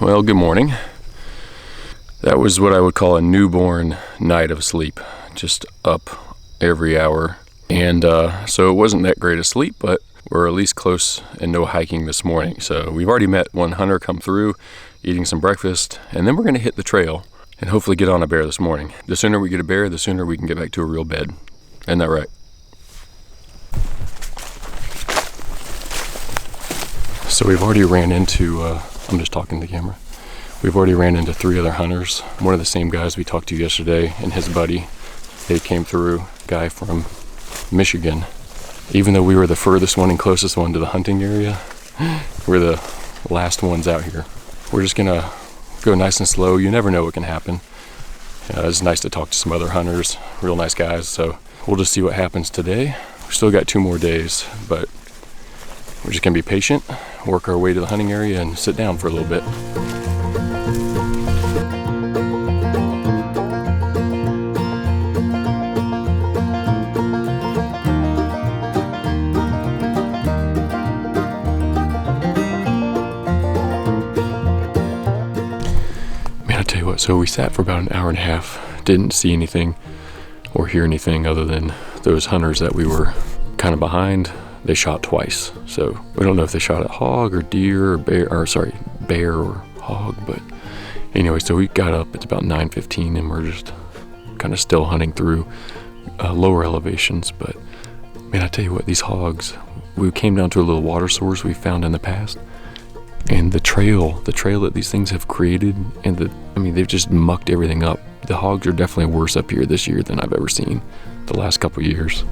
Well, good morning. That was what I would call a newborn night of sleep, just up every hour. And so it wasn't that great a sleep, but we're at least close and no hiking this morning. So we've already met one hunter come through, eating some breakfast, and then we're going to hit the trail and hopefully get on a bear this morning. The sooner we get a bear, the sooner we can get back to a real bed. Isn't that right? So we've already ran into, I'm just talking to the camera. We've already ran into 3 other hunters. One of the same guys we talked to yesterday and his buddy. They came through, guy from Michigan. Even though we were the furthest one and closest one to the hunting area, we're the last ones out here. We're just gonna go nice and slow. You never know what can happen. It's nice to talk to some other hunters, real nice guys. So we'll just see what happens today. We still got 2 more days, but we're just gonna be patient, work our way to the hunting area and sit down for a little bit. So we sat for about an hour and a half, didn't see anything or hear anything other than those hunters that we were kind of behind. They shot twice. So we don't know if they shot at hog or deer or bear or hog, but anyway, so we got up, it's about 9:15 and we're just kind of still hunting through lower elevations. But man, I tell you what, these hogs, we came down to a little water source we found in the past. And the trail that these things have created, and they've just mucked everything up. The hogs are definitely worse up here this year than I've ever seen the last couple years.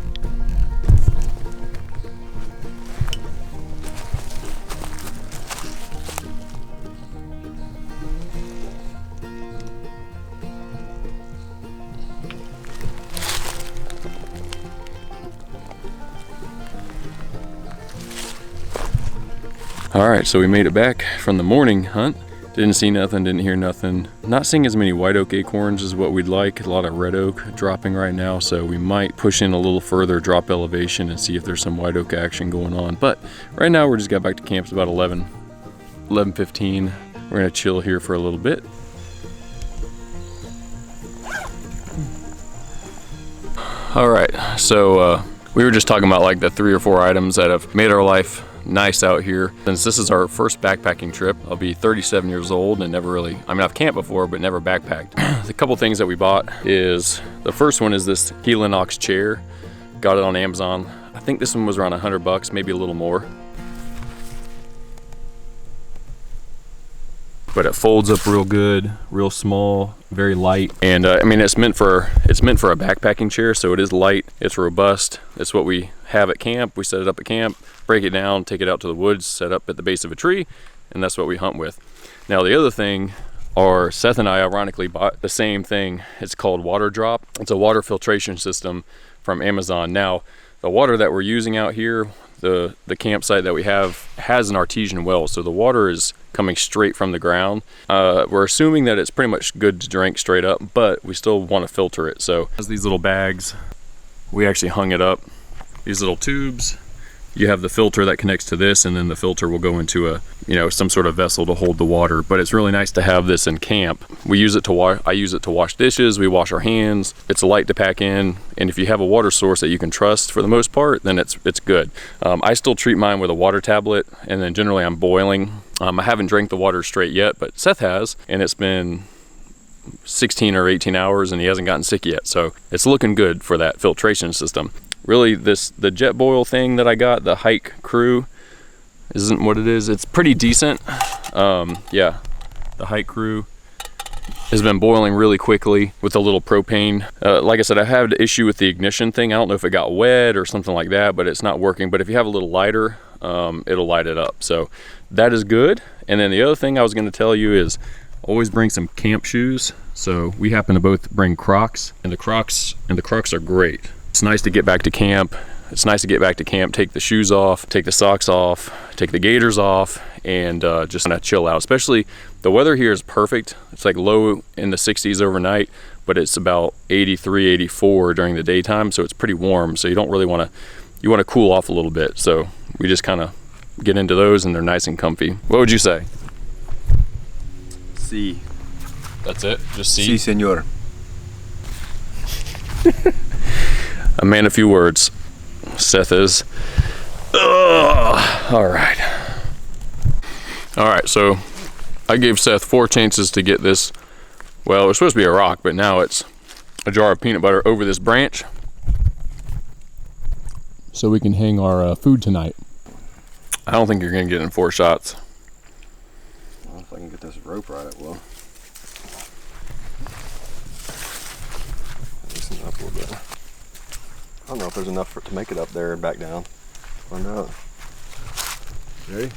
All right, so we made it back from the morning hunt. Didn't see nothing, didn't hear nothing. Not seeing as many white oak acorns as what we'd like. A lot of red oak dropping right now, so we might push in a little further, drop elevation and see if there's some white oak action going on. But right now, we just got back to camp. It's about 11:15. We're gonna chill here for a little bit. All right, so we were just talking about like the 3 or 4 items that have made our life nice out here. Since this is our first backpacking trip, I'll be 37 years old and never really, I've camped before, but never backpacked. The couple things that we bought is, the first one is this Helinox chair. Got it on Amazon. I think this one was around $100, maybe a little more. But it folds up real good, real small, very light. And it's meant for a backpacking chair, so it is light, it's robust. It's what we have at camp. We set it up at camp, break it down, take it out to the woods, set up at the base of a tree, and that's what we hunt with. Now the other thing, Seth and I ironically bought the same thing. It's called Water Drop. It's a water filtration system from Amazon. Now, the water that we're using out here, the campsite that we have has an artesian well, so the water is coming straight from the ground. We're assuming that it's pretty much good to drink straight up, but we still want to filter it. So as these little bags, we actually hung it up. These little tubes, you have the filter that connects to this, and then the filter will go into some sort of vessel to hold the water. But it's really nice to have this in camp. We use it to wash. I use it to wash dishes. We wash our hands. It's light to pack in, and if you have a water source that you can trust for the most part, then it's good. I still treat mine with a water tablet, and then generally I'm boiling. I haven't drank the water straight yet, but Seth has, and it's been 16 or 18 hours, and he hasn't gotten sick yet. So it's looking good for that filtration system. Really, the Jetboil thing that I got, the Hike Crew, isn't what it is. It's pretty decent. Yeah, the Hike Crew has been boiling really quickly with a little propane. Like I said, I had an issue with the ignition thing. I don't know if it got wet or something like that, but it's not working. But if you have a little lighter, it'll light it up. So that is good. And then the other thing I was going to tell you is always bring some camp shoes. So we happen to both bring Crocs, and the Crocs are great. It's nice to get back to camp. Take the shoes off, take the socks off, take the gaiters off, and just kind of chill out. Especially, the weather here is perfect. It's like low in the 60s overnight, but it's about 83, 84 during the daytime, so it's pretty warm. So you don't really want to cool off a little bit. So we just kind of get into those, and they're nice and comfy. What would you say? C. That's it? Just C? Si, senor. A man of few words. Seth is. Ugh. All right. All right, so I gave Seth 4 chances to get this. Well, it was supposed to be a rock, but now it's a jar of peanut butter over this branch, so we can hang our food tonight. I don't think you're gonna get in 4 shots. Well, if I can get this rope right, it will. Loosen it up a little bit. I don't know if there's enough for it to make it up there and back down. Find out. Ready?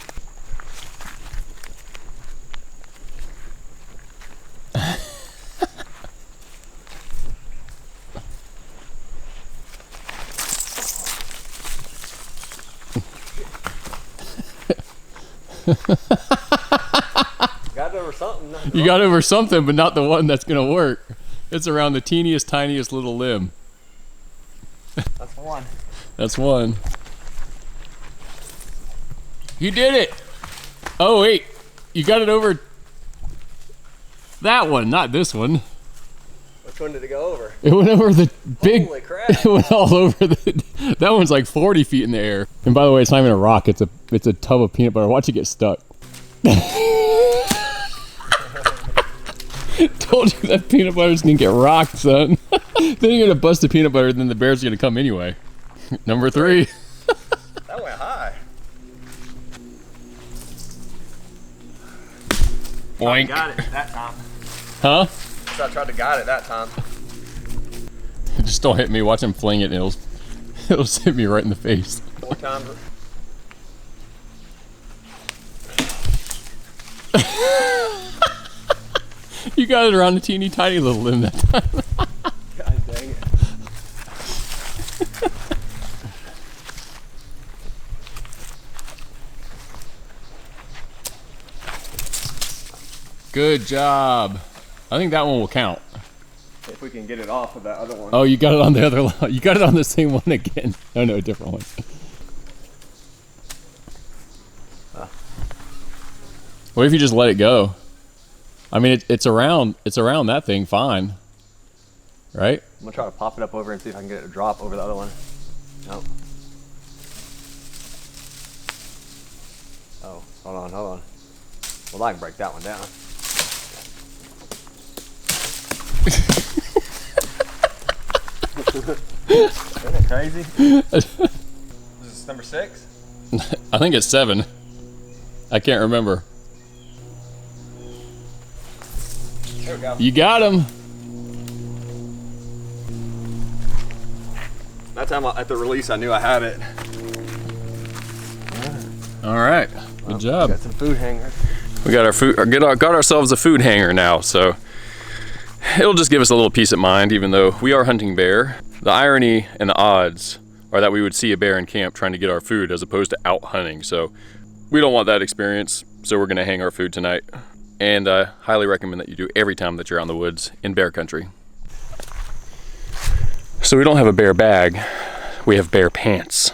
Got over something. You got over something, but not the one that's gonna work. It's around the teeniest, tiniest little limb. That's one. That's one. You did it! Oh wait, you got it over that one, not this one. Which one did it go over? It went over the big. Holy crap. It went all over the. That one's like 40 feet in the air. And by the way, it's not even a rock. It's a tub of peanut butter. Watch it get stuck. Told you that peanut butter's gonna get rocked, son. Then you're gonna bust the peanut butter, then the bear's gonna come anyway. Number 3. That went high. Boink. Got it that time. Huh? So I tried to guide it that time. Just don't hit me. Watch him fling it, and it'll hit me right in the face. 4 times. You got it around the teeny tiny little limb that time. God dang it. Good job. I think that one will count. If we can get it off of that other one. Oh, you got it on the other line. You got it on the same one again. Oh no, different one. What if you just let it go? I mean, it's around that thing fine, right? I'm gonna try to pop it up over and see if I can get it to drop over the other one. Nope. Oh, hold on. Well, I can break that one down. Isn't it crazy? Is this number 6? I think it's 7. I can't remember. There we go. You got him. That time at the release, I knew I had it. All right. Good job. Got some food hangers. We got our food. Got ourselves a food hanger now, so it'll just give us a little peace of mind, even though we are hunting bear. The irony and the odds are that we would see a bear in camp trying to get our food as opposed to out hunting. So we don't want that experience. So we're gonna hang our food tonight. And I highly recommend that you do every time that you're out in the woods in bear country. So we don't have a bear bag, we have bear pants.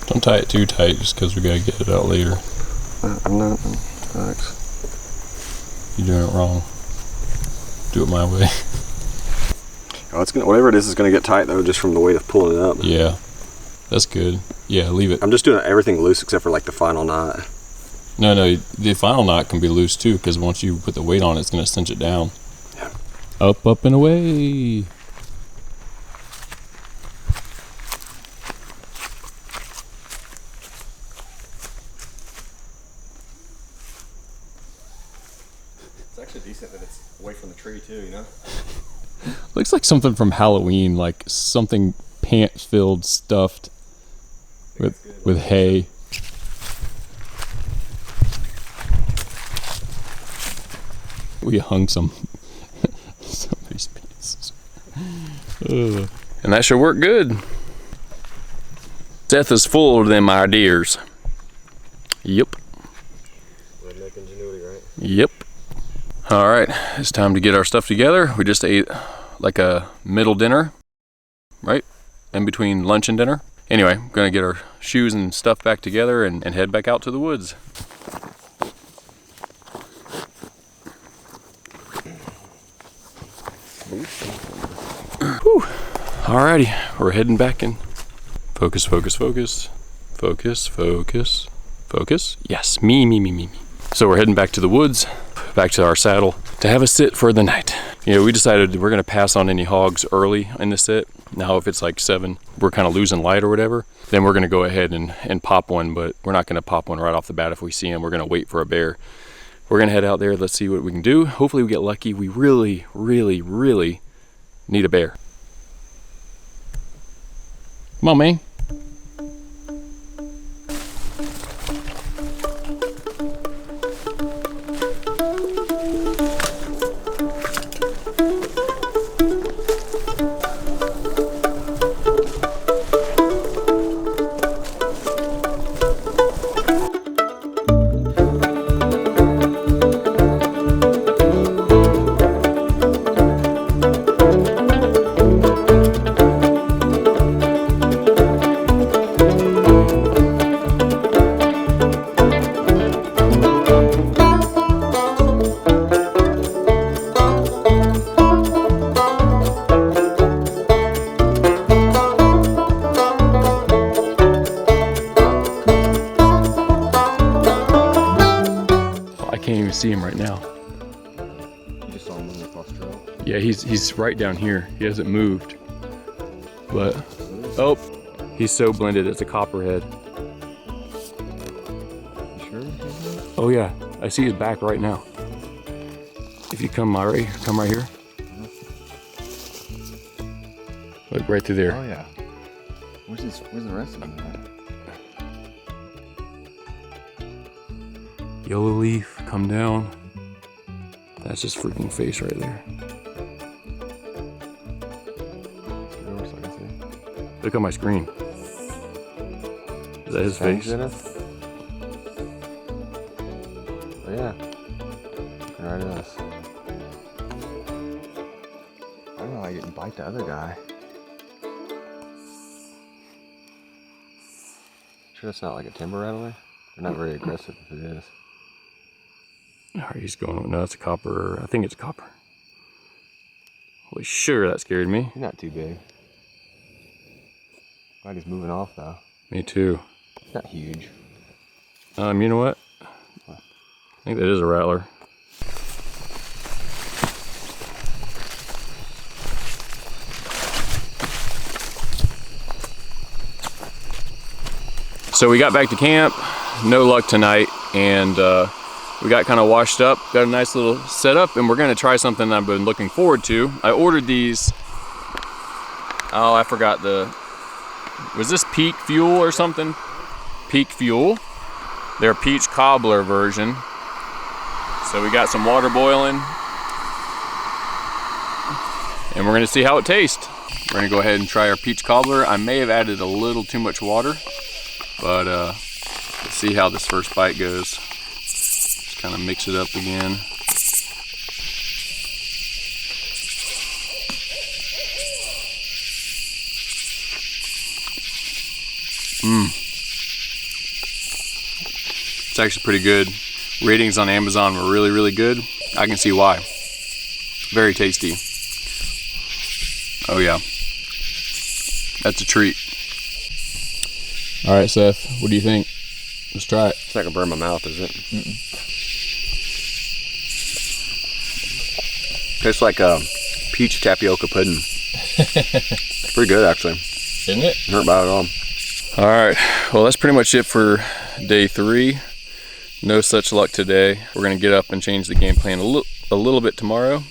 Don't tie it too tight just because we gotta get it out later. I'm not. Thanks. You're doing it wrong. Do it my way. Oh, it's gonna, whatever it is gonna get tight though, just from the weight of pulling it up. Yeah, that's good. Yeah, leave it. I'm just doing everything loose except for like the final knot. No, the final knot can be loose too, because once you put the weight on it, it's gonna cinch it down. Yeah. Up, up, and away. It's actually decent that it's away from the tree too, you know? Looks like something from Halloween, like something pant-filled, stuffed with hay. We hung somebody's pants. And that should work good. Seth is full of them ideas. Yep. Redneck ingenuity, right? Yep. All right, it's time to get our stuff together. We just ate like a middle dinner. right? In between lunch and dinner. Anyway, gonna get our shoes and stuff back together and head back out to the woods. Whew. Alrighty, we're heading back in. Focus, focus, focus. Focus, focus, focus. Yes, me. So we're heading back to the woods, back to our saddle to have a sit for the night. You know, we decided we're gonna pass on any hogs early in the sit. Now if it's like 7, we're kind of losing light or whatever, then we're gonna go ahead and pop one, but we're not gonna pop one right off the bat if we see him. We're gonna wait for a bear. We're gonna head out there, let's see what we can do. Hopefully we get lucky. We really, really, really need a bear. Come on, man. See him right now. You just saw him moving across the trail? Yeah, he's right down here. He hasn't moved. But, oh, he's so blended, it's a copperhead. You sure? Oh yeah, I see his back right now. If you come right here. Look right through there. Oh yeah. Where's the rest of them at? Yellow leaf, come down. That's his freaking face right there. Look on my screen. Is that his face? In it? Oh yeah. Right it is. I don't know how you didn't bite the other guy. Sure it's not like a timber rattler? They're not very aggressive if it is. Alright, he's going, no, it's a copper. I think it's a copper. Holy sugar, that scared me. He's not too big. Glad he's moving off though. Me too. He's not huge. You know what? I think that is a rattler. So we got back to camp, no luck tonight, and we got kind of washed up, got a nice little setup, and we're gonna try something I've been looking forward to. I ordered these, oh, I forgot was this Peak Fuel or something? Peak Fuel. Their peach cobbler version. So we got some water boiling, and we're gonna see how it tastes. We're gonna go ahead and try our peach cobbler. I may have added a little too much water, but let's see how this first bite goes. Just kind of mix it up again. It's actually pretty good. Ratings on Amazon were really, really good. I can see why. Very tasty. Oh yeah. That's a treat. All right, Seth, what do you think? Let's try it. It's not gonna burn my mouth, is it? Tastes like a peach tapioca pudding. It's pretty good, actually. Isn't it? Not bad at all. All right, well, that's pretty much it for day 3. No such luck today. We're gonna get up and change the game plan a little bit tomorrow.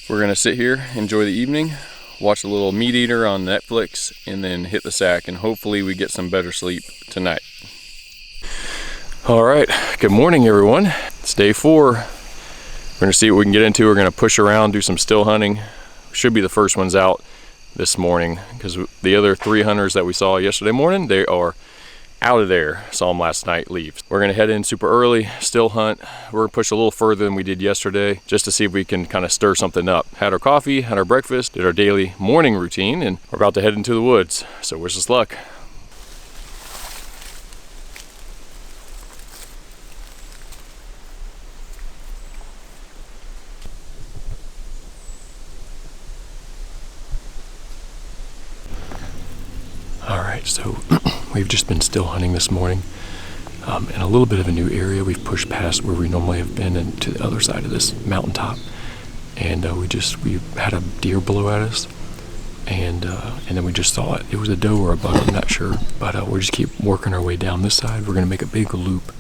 We're gonna sit here, enjoy the evening, watch a little Meat Eater on Netflix, and then hit the sack, and hopefully we get some better sleep tonight. All right, good morning everyone. It's day 4. We're gonna see what we can get into. We're gonna push around, do some still hunting. Should be the first ones out this morning, because the other 3 hunters that we saw yesterday morning, they are out of there. Saw them last night leave. We're gonna head in super early, still hunt. We're gonna push a little further than we did yesterday just to see if we can kind of stir something up. Had our coffee, had our breakfast, did our daily morning routine, and we're about to head into the woods. So wish us luck. All right, so we've just been still hunting this morning in a little bit of a new area. We've pushed past where we normally have been and to the other side of this mountaintop, and we had a deer blow at us, and then we just saw it. It was a doe or a buck, I'm not sure, but we just keep working our way down this side. We're gonna make a big loop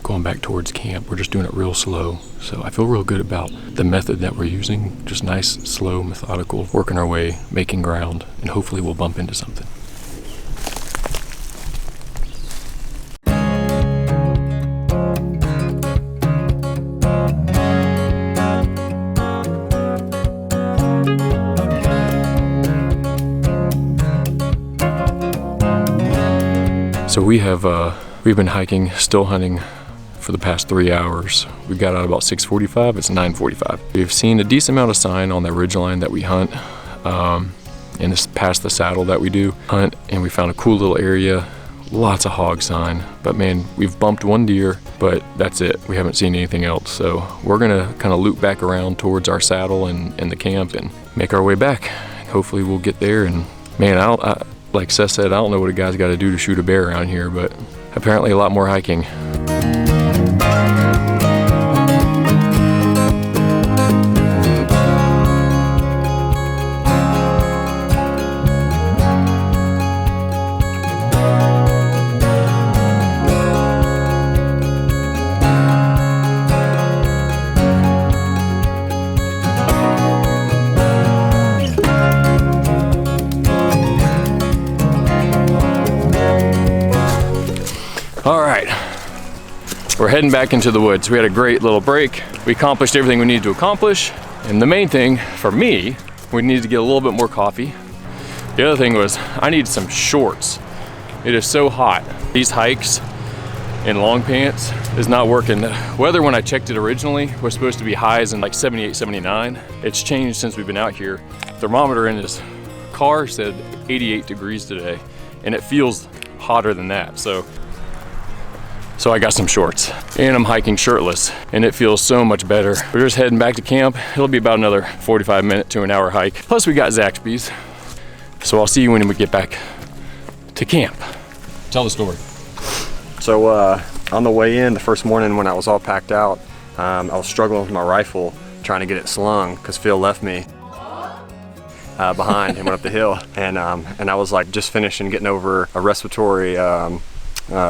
going back towards camp. We're just doing it real slow, so I feel real good about the method that we're using. Just nice, slow, methodical, working our way, making ground, and hopefully we'll bump into something. So we've been hiking, still hunting for the past 3 hours. We got out about 6:45, it's 9:45. We've seen a decent amount of sign on the ridgeline that we hunt, and it's past the saddle that we do hunt, and we found a cool little area, lots of hog sign, but man, we've bumped one deer, but that's it. We haven't seen anything else. So we're gonna kind of loop back around towards our saddle and the camp and make our way back. Hopefully we'll get there, and man, like Seth said, I don't know what a guy's got to do to shoot a bear around here, but apparently a lot more hiking. All right, we're heading back into the woods. We had a great little break. We accomplished everything we needed to accomplish. And the main thing for me, we needed to get a little bit more coffee. The other thing was I need some shorts. It is so hot. These hikes in long pants is not working. The weather when I checked it originally was supposed to be highs in like 78, 79. It's changed since we've been out here. Thermometer in this car said 88 degrees today, and it feels hotter than that. So I got some shorts, and I'm hiking shirtless, and it feels so much better. We're just heading back to camp. It'll be about another 45 minute to an hour hike. Plus we got Zaxby's. So I'll see you when we get back to camp. Tell the story. So on the way in, the first morning when I was all packed out, I was struggling with my rifle, trying to get it slung, because Phil left me behind and went up the hill. And I was like just finishing getting over a respiratory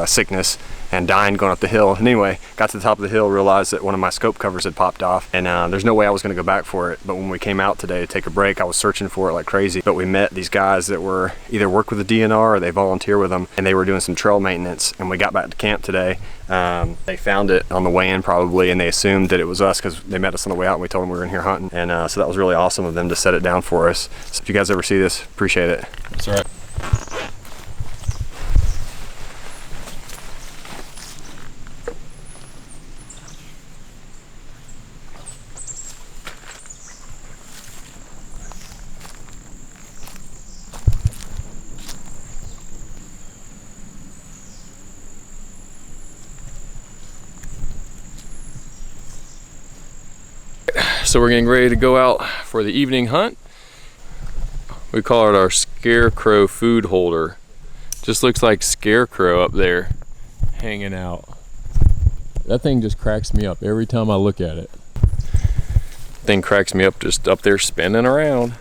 sickness and dying going up the hill. And anyway, got to the top of the hill, realized that one of my scope covers had popped off, and there's no way I was going to go back for it. But when we came out today to take a break, I was searching for it like crazy. But we met these guys that were either work with the DNR or they volunteer with them, and they were doing some trail maintenance. And we got back to camp today. They found it on the way in probably, and they assumed that it was us because they met us on the way out and we told them we were in here hunting. And so that was really awesome of them to set it down for us. So if you guys ever see this, appreciate it. That's all right. So we're getting ready to go out for the evening hunt. We call it our scarecrow food holder. Just looks like Scarecrow up there hanging out. That thing just cracks me up every time I look at it. Thing cracks me up just up there spinning around.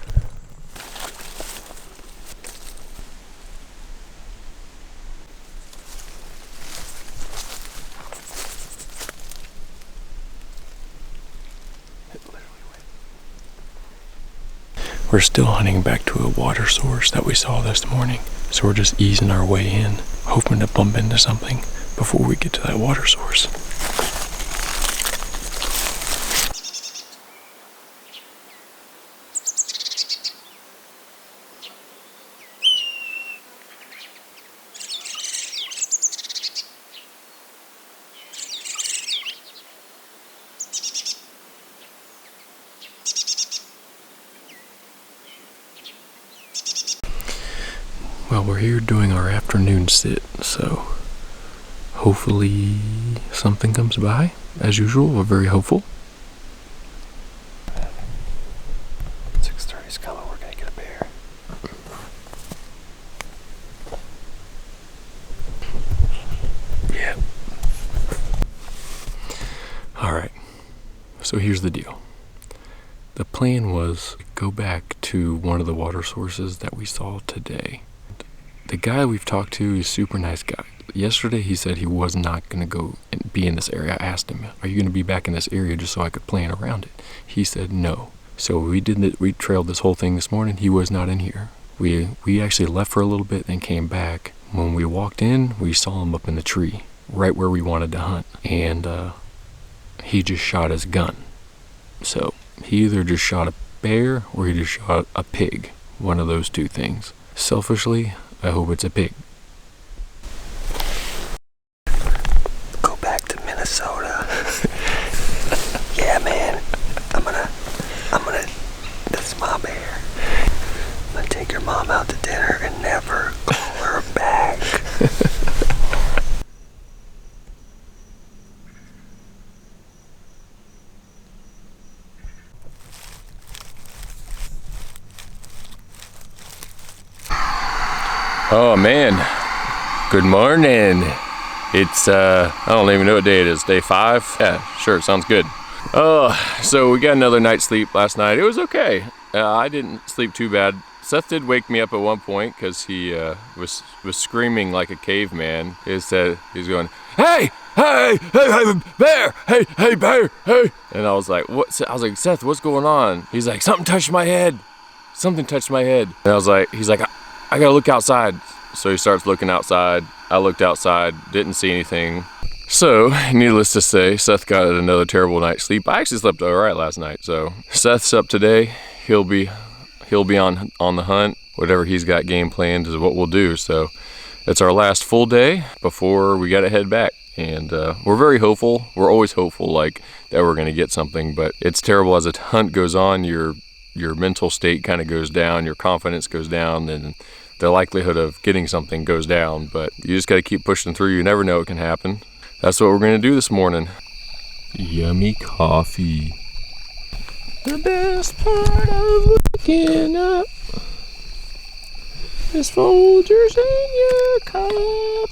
We're still hunting back to a water source that we saw this morning. So we're just easing our way in, hoping to bump into something before we get to that water source. we're here doing our afternoon sit, so hopefully something comes by. As usual, we're very hopeful. 6:30's coming, we're gonna get a bear. Yeah. Alright, so here's the deal. The plan was to go back to one of the water sources that we saw today. The guy we've talked to is a super nice guy. Yesterday he said he was not going to go and be in this area. I asked him, are you going to be back in this area just so I could plan around it? He said no. So we trailed this whole thing this morning. He was not in here. We actually left for a little bit and came back. When we walked in, we saw him up in the tree, right where we wanted to hunt. And he just shot his gun. So he either just shot a bear or he just shot a pig. One of those two things. Selfishly, I hope it's a pig. Go back to Minnesota. Yeah, man. I'm gonna, that's my bear. I'm gonna take your mom out to dinner and never call her back. Oh man, good morning. It's I don't even know what day it is. Day 5? Yeah, sure, sounds good. So we got another night's sleep last night. It was okay. I didn't sleep too bad. Seth did wake me up at one point because he was screaming like a caveman. He said he's going, hey, bear, hey, bear, hey. And I was like, what? I was like, Seth, what's going on? He's like, something touched my head. Something touched my head. And I was like, he's like, I gotta look outside. So he starts looking outside. I looked outside, didn't see anything. So, needless to say, Seth got another terrible night's sleep. I actually slept all right last night. So Seth's up today. He'll be on the hunt. Whatever he's got game planned is what we'll do. So it's our last full day before we gotta head back. And we're very hopeful. We're always hopeful, like that we're gonna get something. But it's terrible as a hunt goes on. Your mental state kind of goes down. Your confidence goes down, and the likelihood of getting something goes down. But you just gotta keep pushing through. You never know what can happen. That's what we're gonna do this morning. Yummy coffee. The best part of waking up is Folgers in your cup.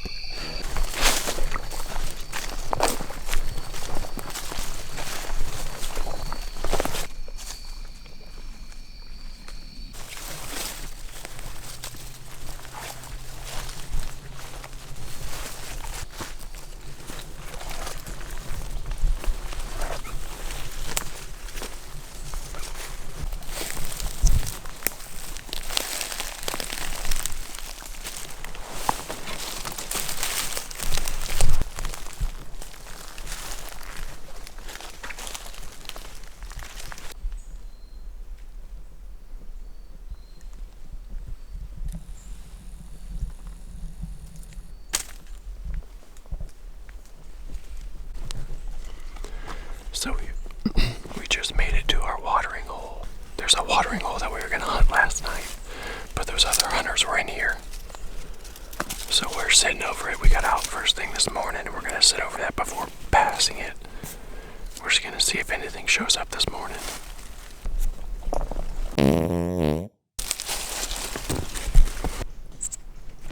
So we just made it to our watering hole. There's a watering hole that we were gonna hunt last night, but those other hunters were in here. So we're sitting over it. We got out first thing this morning and we're gonna sit over that before passing it. We're just gonna see if anything shows up this morning.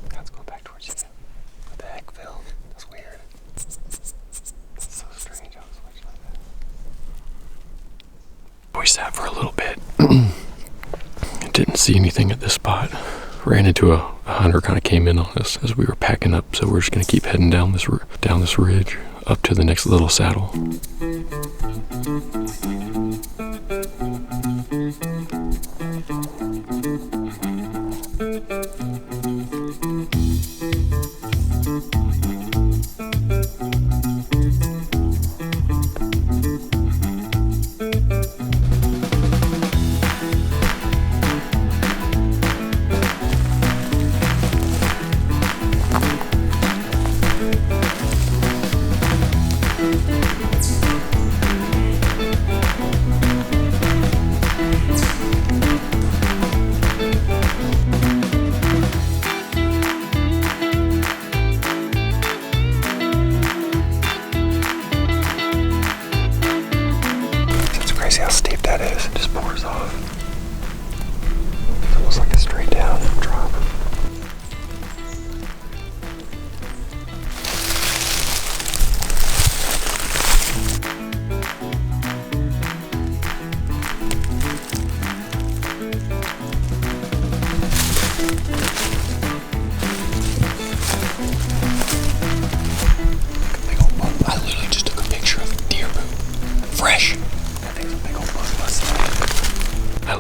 God's going back towards you. What the heck, Phil? That's weird. That's so strange. I was watching like that. We sat for a little bit. Didn't see anything at this spot. Ran into a hunter, kind of came in on us as we were packing up. So we're just gonna keep heading down this ridge up to the next little saddle.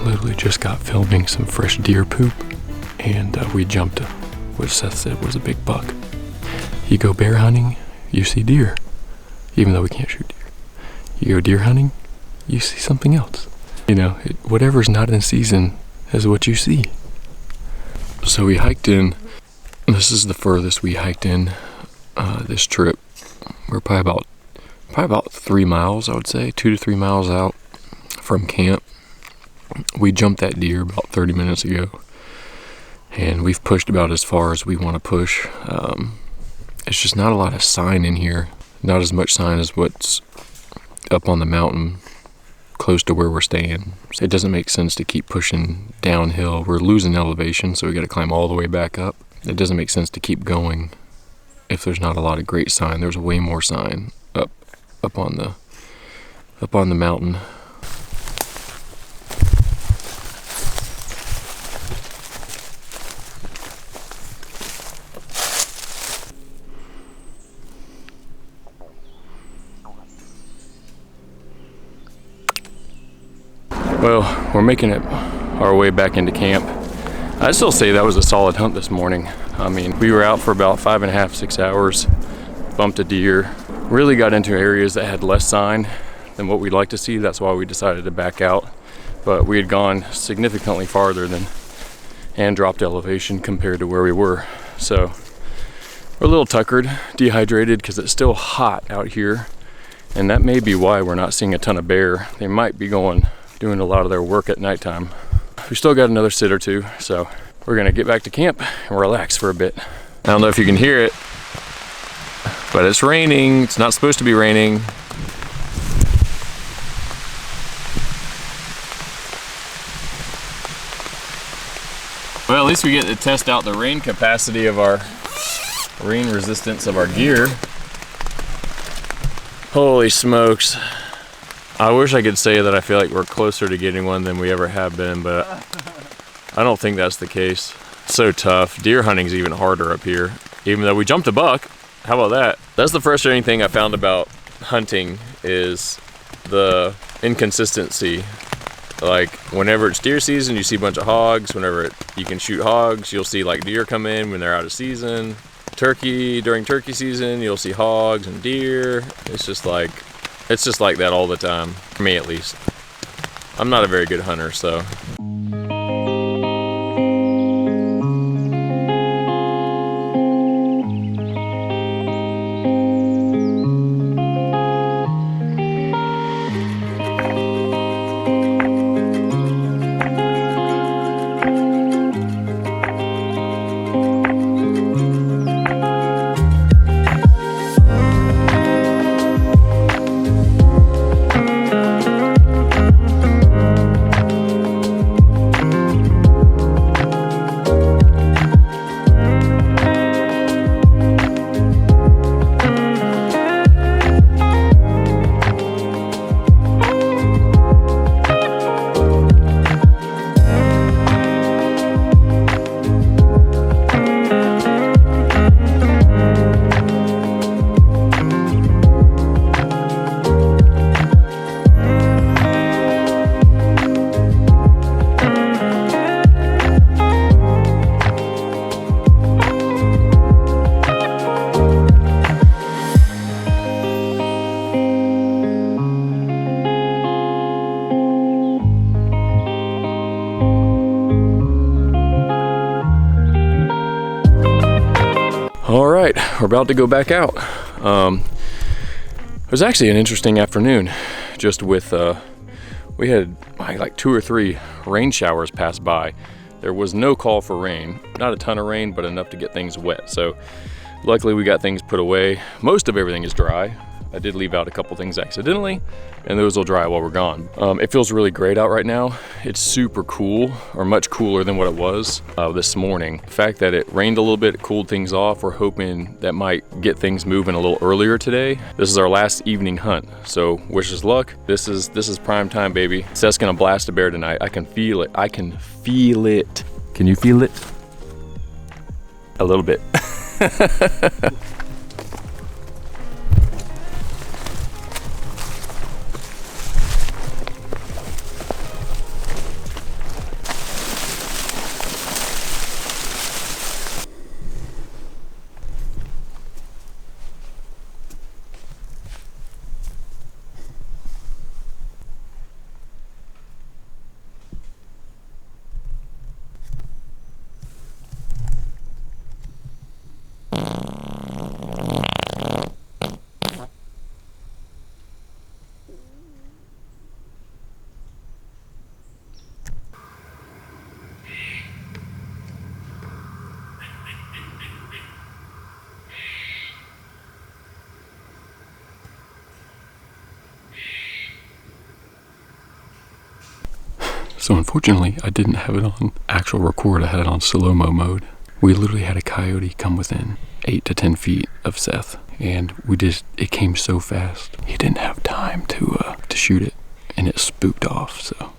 literally just got filming some fresh deer poop, and we jumped what Seth said was a big buck. You go bear hunting, you see deer, even though we can't shoot deer. You go deer hunting, you see something else. You know, whatever's not in season is what you see. So we hiked in. This is the furthest we hiked in this trip. We're probably about 3 miles, I would say, 2 to 3 miles out from camp. We jumped that deer about 30 minutes ago, and we've pushed about as far as we want to push. It's just not a lot of sign in here, not as much sign as what's up on the mountain close to where we're staying. It doesn't make sense to keep pushing downhill. We're losing elevation, so we got to climb all the way back up. It doesn't make sense to keep going if there's not a lot of great sign. There's way more sign up on the mountain. Well, we're making it our way back into camp. I'd still say that was a solid hunt this morning. I mean, we were out for about 5.5, 6 hours, bumped a deer, really got into areas that had less sign than what we'd like to see. That's why we decided to back out. But we had gone significantly farther than and dropped elevation compared to where we were. So we're a little tuckered, dehydrated, because it's still hot out here. And that may be why we're not seeing a ton of bear. They might be doing a lot of their work at nighttime. We still got another sit or two, so we're gonna get back to camp and relax for a bit. I don't know if you can hear it, but it's raining. It's not supposed to be raining. Well, at least we get to test out the rain capacity of our rain resistance of our gear. Holy smokes. I wish I could say that I feel like we're closer to getting one than we ever have been, but I don't think that's the case. So tough. Deer hunting's even harder up here, even though we jumped a buck. How about that? That's the frustrating thing I found about hunting, is the inconsistency. Like, whenever it's deer season, you see a bunch of hogs. Whenever you can shoot hogs, you'll see like deer come in when they're out of season. Turkey, during turkey season, you'll see hogs and deer. It's just like that all the time, for me at least. I'm not a very good hunter, so. All right, we're about to go back out. It was actually an interesting afternoon, just with, we had like 2 or 3 rain showers pass by. There was no call for rain, not a ton of rain, but enough to get things wet. So luckily we got things put away. Most of everything is dry. I did leave out a couple things accidentally, and those will dry while we're gone. It feels really great out right now. It's super cool, or much cooler than what it was this morning. The fact that it rained a little bit, it cooled things off. We're hoping that might get things moving a little earlier today. This is our last evening hunt, so wish us luck. This is prime time, baby. Seth's gonna blast a bear tonight. I can feel it. I can feel it. Can you feel it? A little bit. So unfortunately, I didn't have it on actual record. I had it on slow-mo mode. We literally had a coyote come within 8 to 10 feet of Seth, and it came so fast. He didn't have time to shoot it, and it spooked off, so.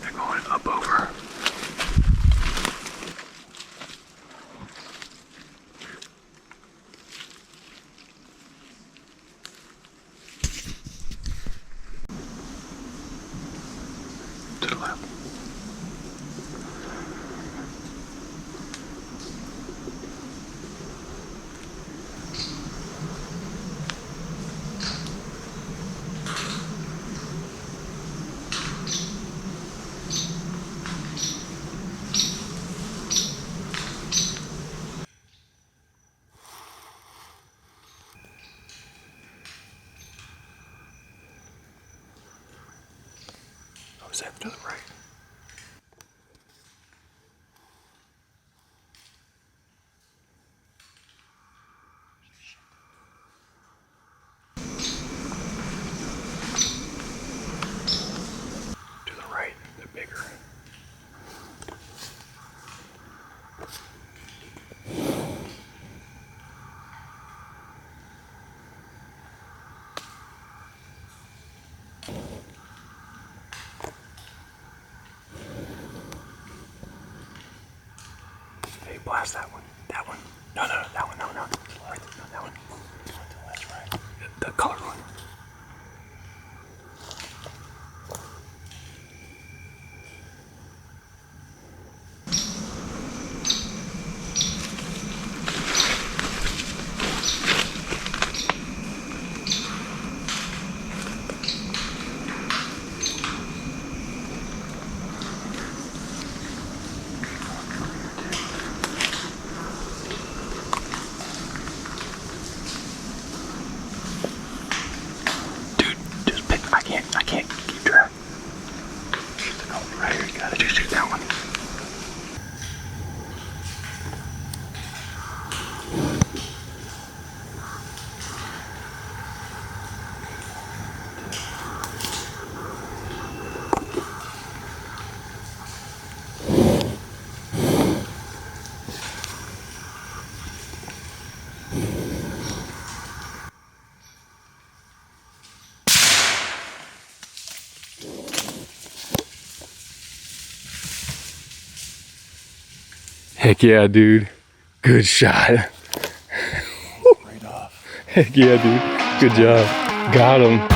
They're going up over. To the left. Oh, is that to the right? To the right, they're bigger. Hey, blast that one. That one. No, that one. No, that one. That's right. The colored one. I can't keep track. Right here, you gotta just shoot that one. Heck yeah, dude. Good shot. Right off. Heck yeah, dude. Good job. Got him.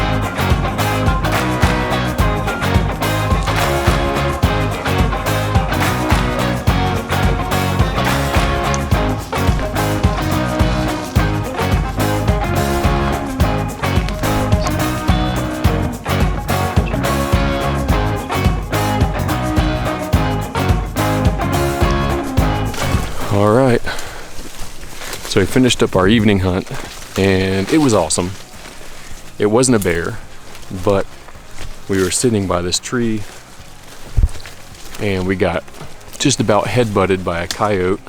All right. So we finished up our evening hunt. and it was awesome. It wasn't a bear, but we were sitting by this tree and we got just about head-butted by a coyote.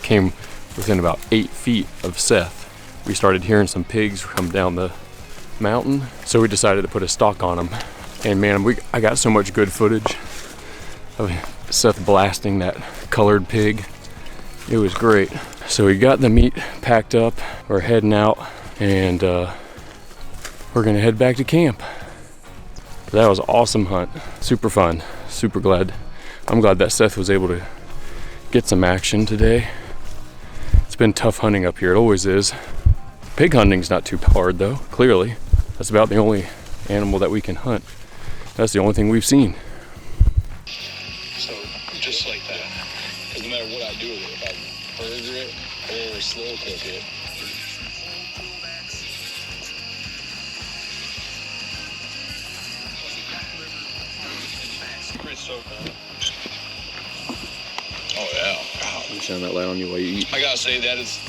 Came within about 8 feet of Seth. We started hearing some pigs come down the mountain, so we decided to put a stalk on them. And man, I got so much good footage of Seth blasting that colored pig. It was great. So we got the meat packed up, we're heading out, and we're gonna head back to camp. That was an awesome hunt, super fun, super glad. I'm glad that Seth was able to get some action today. It's been tough hunting up here, it always is. Pig hunting's not too hard though, clearly. That's about the only animal that we can hunt. That's the only thing we've seen. So just like that, because no matter what I do with it, if I burger it or slow cook it, pretty stoked on it. Oh yeah, wow. You shine that light on you while you eat. I gotta say that is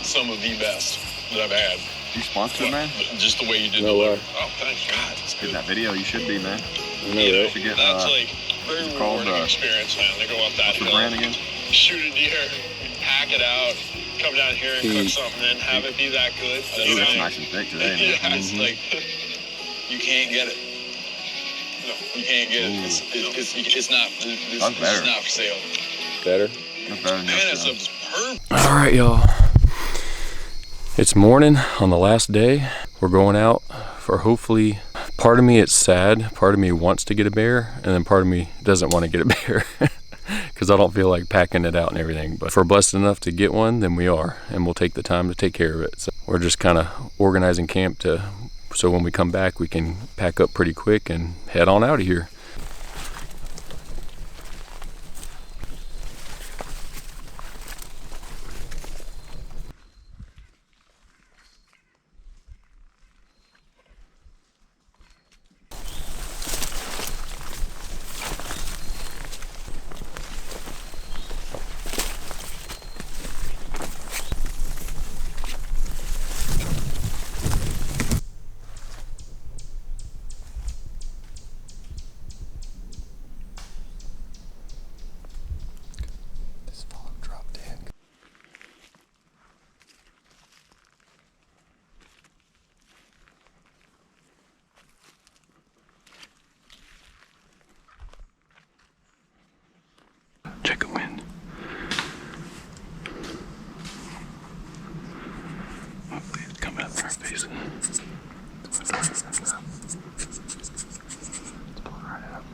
some of the best that I've had. You sponsored, man? Just the way you did No the way. Oh, thank God. It's Get good. that video. You should be, man. I know, right? Should get, That's like very it's called, rewarding experience, man. They go up that What's the hill, brand again? shoot a deer, hack it out, come down here and cook something, and have it be that good. Ooh, that's nice and thick today, man. Yeah, it's like you can't get it. No, you can't get it. It's not. That's better. It's not for sale. Better? That's better than Man, it's yesterday. perfect. All right, y'all. It's morning on the last day. We're going out for hopefully, part of me it's sad, part of me wants to get a bear, and then part of me doesn't want to get a bear because I don't feel like packing it out and everything. But if we're blessed enough to get one, then we are, and we'll take the time to take care of it. So we're just kind of organizing camp so when we come back, we can pack up pretty quick and head on out of here. Check a wind. Hopefully it's coming up in our face. Let's pull it right up.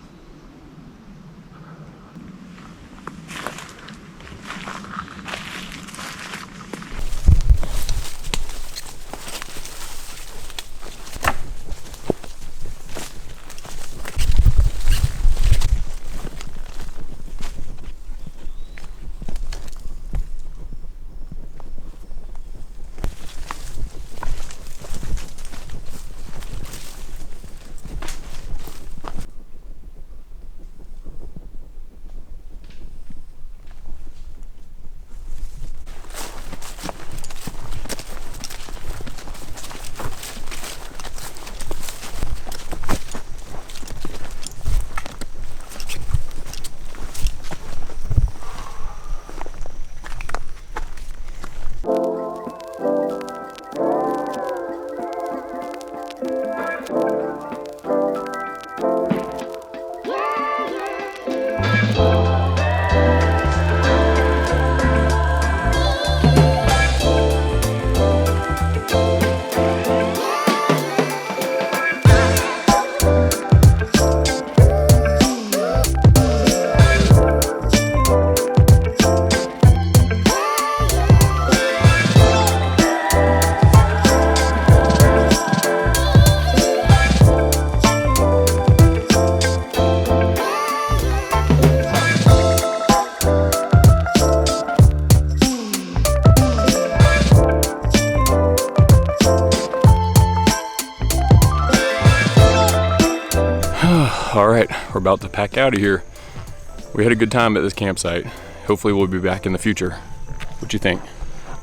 All right, we're about to pack out of here. We had a good time at this campsite. Hopefully we'll be back in the future. What you think?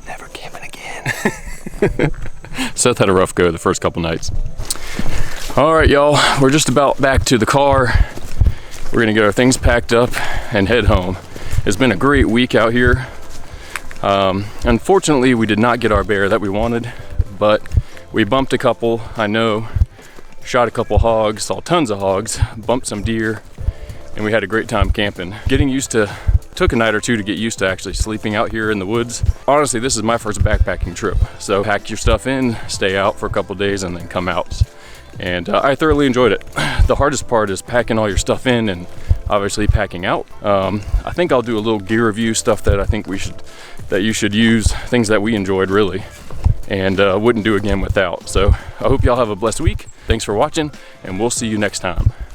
Never camping again. Seth had a rough go the first couple nights. All right, y'all, we're just about back to the car. We're gonna get our things packed up and head home. It's been a great week out here. Unfortunately, we did not get our bear that we wanted, but we bumped a couple, I know, shot a couple hogs, saw tons of hogs, bumped some deer, and we had a great time camping. Took a night or two to get used to actually sleeping out here in the woods. Honestly, this is my first backpacking trip. So pack your stuff in, stay out for a couple days, and then come out. And I thoroughly enjoyed it. The hardest part is packing all your stuff in and obviously packing out. I think I'll do a little gear review, stuff that I think that you should use, things that we enjoyed really, and wouldn't do again without. So I hope y'all have a blessed week. Thanks for watching, and we'll see you next time.